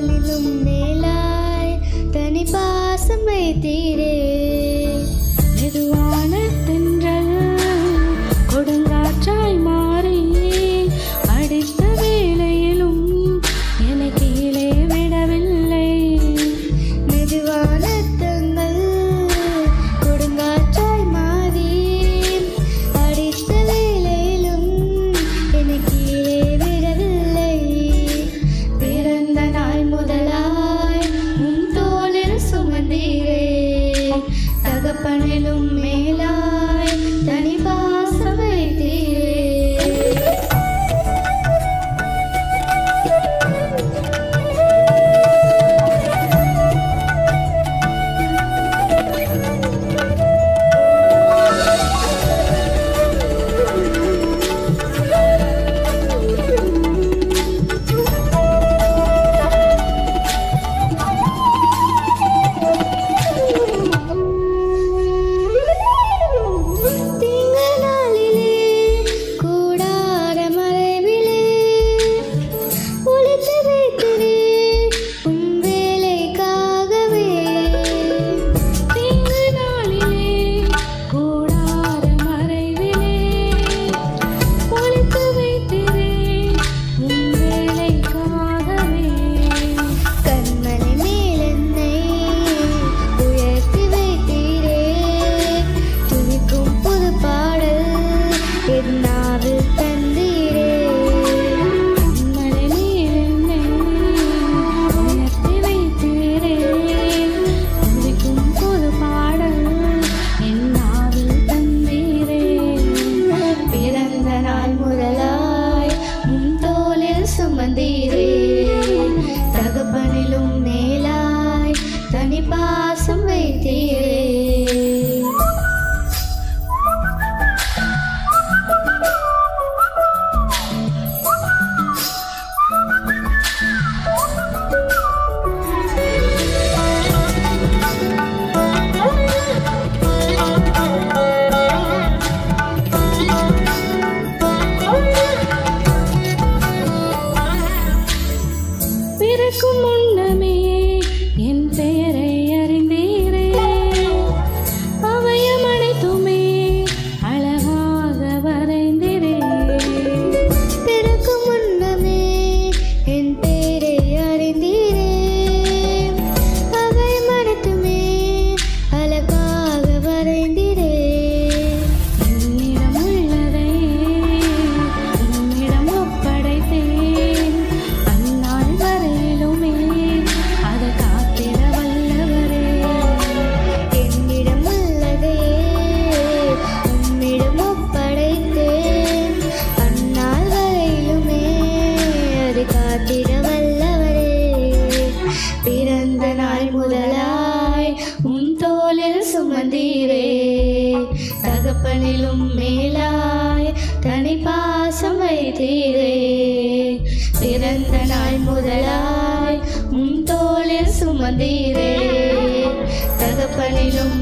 தகப்பனிலும் மேலாய் தனி பாசம் வைத்தீரே. மெதுவான தென்றல் கொடுங்காற்றாய் மாறி அடித்த வேளையிலும் என்னை கீழே விடவில்லை. மெதுவான தென்றல் கொடுங்காற்றாய் மாறி அடித்த வேளையிலும் என்னை கீழே விடவில்லை. பிறந்த நாள் முதலாய் உன் தோளில் சுமந்தீரே. தகப்பனிலும் மேலாய் தனி பாசம் வைத்தீரே. சுமந்தீரே. தகப்பனிலும் மேலாய் தனி பாசம் வைத்தீரே. பிறக்கும் முன்னமே என் பெயரை அறிந்தீரே. அவயம் அனைத்துமே அழகாக வரைந்தீரே. பிறக்கும் முன்னமே என் பெயரை அறிந்தீரே. அவயம் அனைத்துமே அழகாக வரைந்தீரே. என்னிடம் உள்ளதை உன்னிடம் ஒப்படைத்தேன். அந்நாள் வரையிலுமே அதை காத்திட வல்லவரே. என்னிடம் உள்ளதே உன்னிடம் ஒப்படைத்தேன். அந்நாள் வரையிலுமே அதை காத்திட வல்லவரே. பிறந்த நாள் முதலாய் உன் தோளில் சுமந்தீரே. தகப்பனிலும் மேலாய் தனி பாசம் வைத்தீரே. பிறந்த நாள் முதலாய் உன் தோளில் சுமந்தீரே. தகப்பனிலும்